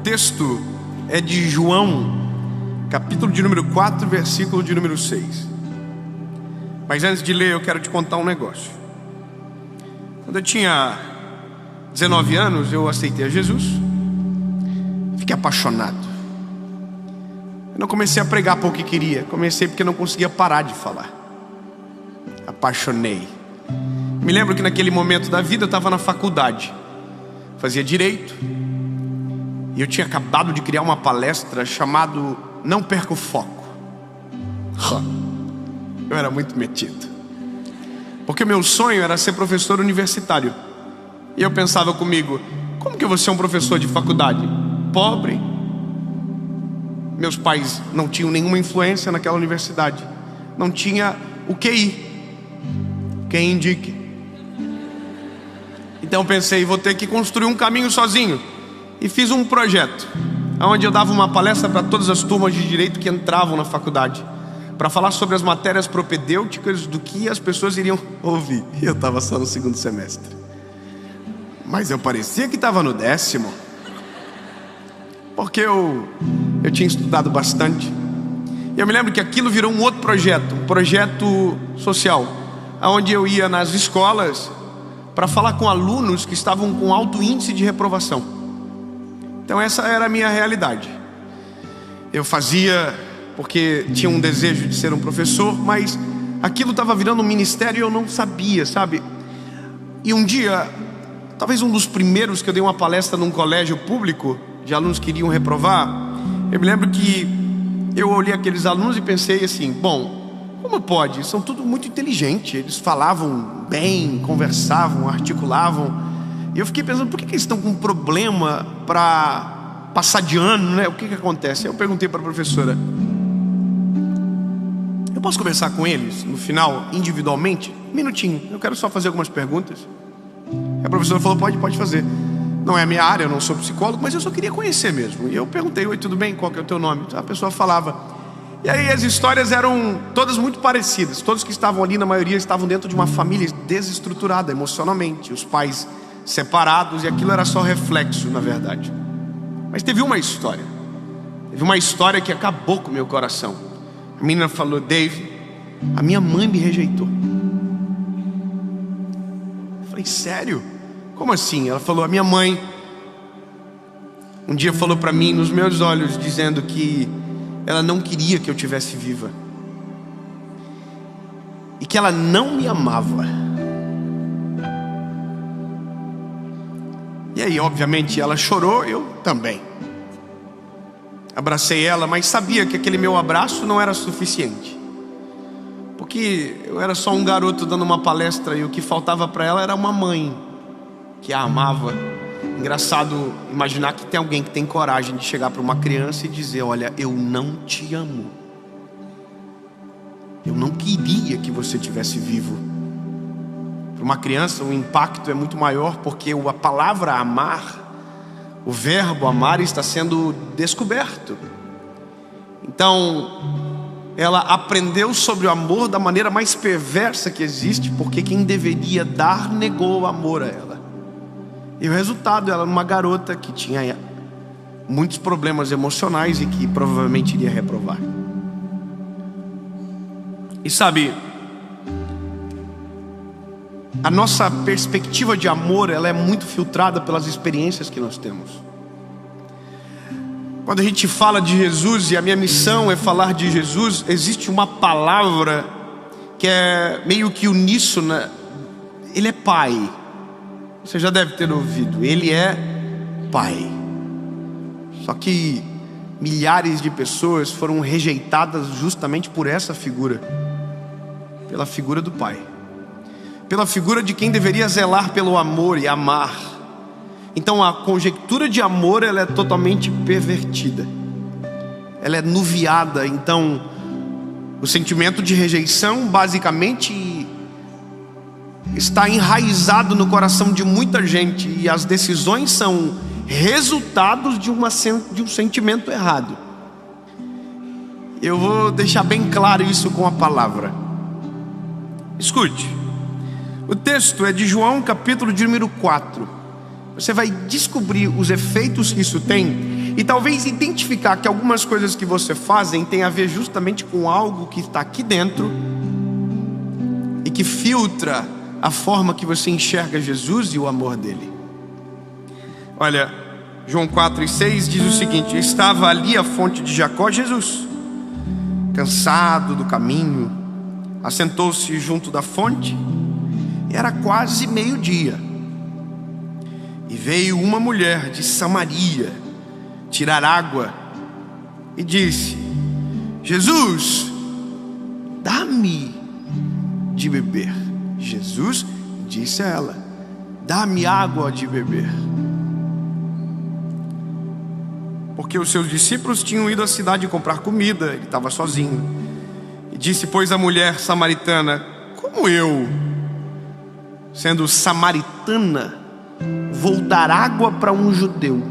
texto é de João, capítulo de número 4, versículo de número 6. Mas antes de ler, eu quero te contar um negócio. Quando eu tinha 19 anos, eu aceitei a Jesus. Fiquei apaixonado. Eu não comecei a pregar porque queria. Comecei porque não conseguia parar de falar. Apaixonei. Me lembro que naquele momento da vida eu estava na faculdade. Fazia direito. E eu tinha acabado de criar uma palestra chamada Não Perca o Foco. Eu era muito metido. Porque o meu sonho era ser professor universitário. E eu pensava comigo, como que eu vou ser um professor de faculdade? Pobre. Meus pais não tinham nenhuma influência naquela universidade. Não tinha o QI. Quem indique. Então eu pensei, vou ter que construir um caminho sozinho. E fiz um projeto, onde eu dava uma palestra para todas as turmas de direito que entravam na faculdade, para falar sobre as matérias propedêuticas do que as pessoas iriam ouvir. E eu estava só no segundo semestre. Mas eu parecia que estava no 10º. Porque eu tinha estudado bastante. E eu me lembro que aquilo virou um outro projeto, um projeto social, onde eu ia nas escolas para falar com alunos que estavam com alto índice de reprovação. Então essa era a minha realidade. Eu fazia porque tinha um desejo de ser um professor, mas aquilo estava virando um ministério e eu não sabia, sabe? E um dia, talvez um dos primeiros que eu dei uma palestra num colégio público de alunos que iriam reprovar, eu me lembro que eu olhei aqueles alunos e pensei assim, bom, como pode? São tudo muito inteligentes, eles falavam bem, conversavam, articulavam. E eu fiquei pensando, por que eles estão com um problema para passar de ano, né? O que acontece? Eu perguntei para a professora, eu posso conversar com eles no final, individualmente? Um minutinho, eu quero só fazer algumas perguntas. A professora falou, pode fazer. Não é a minha área, eu não sou psicólogo, mas eu só queria conhecer mesmo. E eu perguntei, oi, tudo bem? Qual que é o teu nome? A pessoa falava. E aí as histórias eram todas muito parecidas. Todos que estavam ali, na maioria, estavam dentro de uma família desestruturada emocionalmente. Os pais separados, e aquilo era só reflexo, na verdade. Mas teve uma história que acabou com o meu coração. A menina falou, Dave, a minha mãe me rejeitou. Eu falei, sério? Como assim? Ela falou, a minha mãe um dia falou para mim nos meus olhos, dizendo que ela não queria que eu tivesse viva e que ela não me amava. E aí, obviamente, ela chorou, eu também. Abracei ela, mas sabia que aquele meu abraço não era suficiente. Porque eu era só um garoto dando uma palestra e o que faltava para ela era uma mãe que a amava. Engraçado imaginar que tem alguém que tem coragem de chegar para uma criança e dizer, olha, eu não te amo. Eu não queria que você estivesse vivo. Para uma criança o impacto é muito maior, porque a palavra amar, o verbo amar está sendo descoberto. Então ela aprendeu sobre o amor da maneira mais perversa que existe, porque quem deveria dar negou o amor a ela. E o resultado, ela era uma garota que tinha muitos problemas emocionais e que provavelmente iria reprovar. E sabe, a nossa perspectiva de amor, ela é muito filtrada pelas experiências que nós temos. Quando a gente fala de Jesus, e a minha missão é falar de Jesus, existe uma palavra que é meio que uníssona. Ele é Pai. Você já deve ter ouvido, Ele é Pai. Só que milhares de pessoas foram rejeitadas justamente por essa figura, pela figura do Pai, pela figura de quem deveria zelar pelo amor e amar. Então a conjectura de amor, ela é totalmente pervertida, ela é nuviada. Então o sentimento de rejeição basicamente está enraizado no coração de muita gente, e as decisões são resultados de um sentimento errado. Eu vou deixar bem claro isso com a palavra. Escute, o texto é de João, capítulo de número 4. Você vai descobrir os efeitos que isso tem E talvez identificar que algumas coisas que você fazem tem a ver justamente com algo que está aqui dentro e que filtra a forma que você enxerga Jesus e o amor dele. Olha, João 4:6 diz o seguinte: estava ali a fonte de Jacó. Jesus, cansado do caminho, assentou-se junto da fonte. Era quase meio-dia. E veio uma mulher de Samaria tirar água e disse: Jesus, dá-me de beber. Jesus disse a ela: dá-me água de beber. Porque os seus discípulos tinham ido à cidade comprar comida, ele estava sozinho. E disse, pois, a mulher samaritana: como eu, sendo samaritana, vou dar água para um judeu?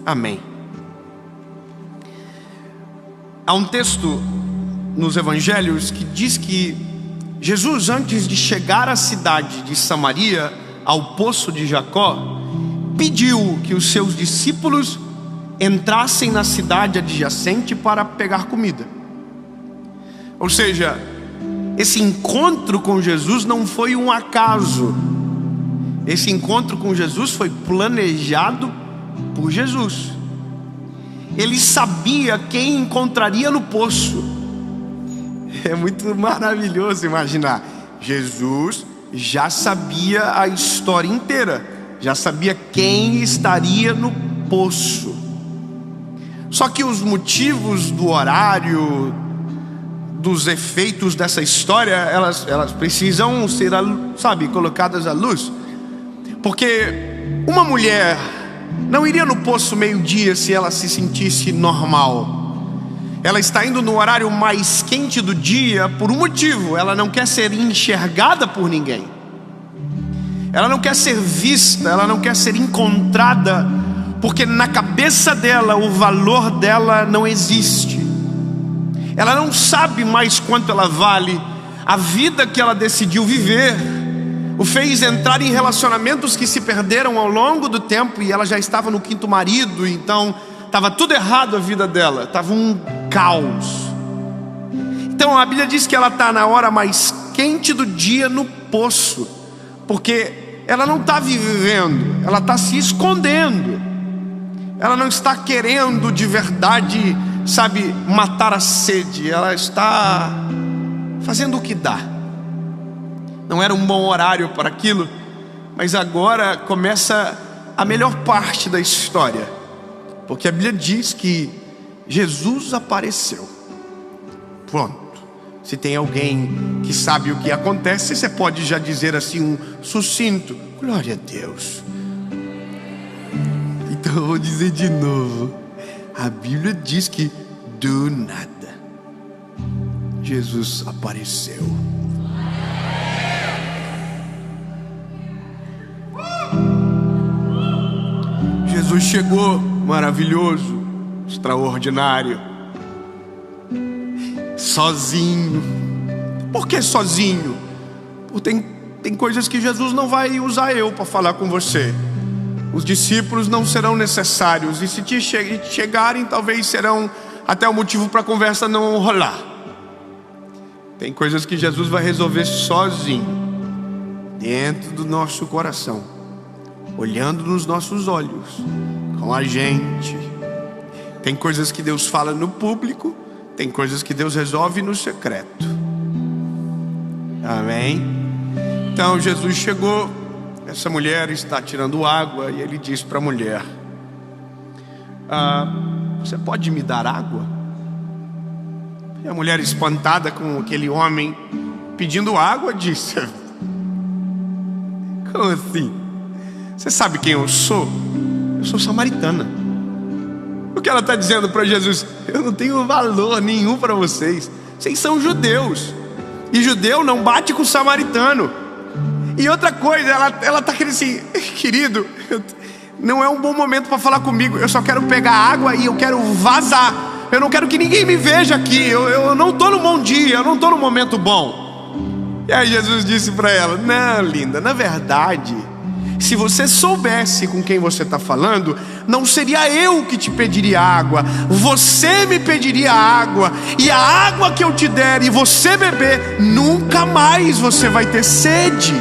Amém. Há um texto nos evangelhos que diz que Jesus, antes de chegar à cidade de Samaria, ao poço de Jacó, pediu que os seus discípulos entrassem na cidade adjacente para pegar comida. Ou seja, esse encontro com Jesus não foi um acaso. Esse encontro com Jesus foi planejado por Jesus. Ele sabia quem encontraria no poço. É muito maravilhoso imaginar. Jesus já sabia a história inteira, já sabia quem estaria no poço. Só que os motivos do horário, dos efeitos dessa história, elas precisam ser, colocadas à luz. Porque uma mulher não iria no poço meio-dia se ela se sentisse normal. Ela está indo no horário mais quente do dia por um motivo: ela não quer ser enxergada por ninguém, ela não quer ser vista, ela não quer ser encontrada, porque na cabeça dela o valor dela não existe. Ela não sabe mais quanto ela vale. A vida que ela decidiu viver o fez entrar em relacionamentos que se perderam ao longo do tempo, e ela já estava no 5º marido, então estava tudo errado a vida dela, estava um caos. Então a Bíblia diz que ela está na hora mais quente do dia no poço, porque ela não está vivendo, ela está se escondendo. Ela não está querendo de verdade, matar a sede. Ela está fazendo o que dá. Não era um bom horário para aquilo, mas agora começa a melhor parte da história, porque a Bíblia diz que Jesus apareceu. Pronto. Se tem alguém que sabe o que acontece, você pode já dizer assim um sucinto: glória a Deus. Então eu vou dizer de novo. A Bíblia diz que do nada Jesus apareceu. Jesus chegou maravilhoso, extraordinário, sozinho. Por que sozinho? Porque tem coisas que Jesus não vai usar eu para falar com você. Os discípulos não serão necessários, e se te chegarem, talvez serão até o motivo para a conversa não rolar. Tem coisas que Jesus vai resolver sozinho, dentro do nosso coração, olhando nos nossos olhos, com a gente. Tem coisas que Deus fala no público, tem coisas que Deus resolve no secreto. Amém? Então Jesus chegou, essa mulher está tirando água, e ele diz para a mulher: você pode me dar água? E a mulher, espantada com aquele homem pedindo água, disse: como assim? Você sabe quem eu sou? Eu sou samaritana. O que ela está dizendo para Jesus? Eu não tenho valor nenhum para vocês. Vocês são judeus, e judeu não bate com samaritano. E outra coisa, ela está querendo assim: querido, não é um bom momento para falar comigo. Eu só quero pegar água e eu quero vazar. Eu não quero que ninguém me veja aqui. Eu não estou no bom dia, eu não estou no momento bom. E aí Jesus disse para ela: não, linda, na verdade Se você soubesse com quem você está falando, não seria eu que te pediria água, você me pediria água, e a água que eu te der e você beber, nunca mais você vai ter sede.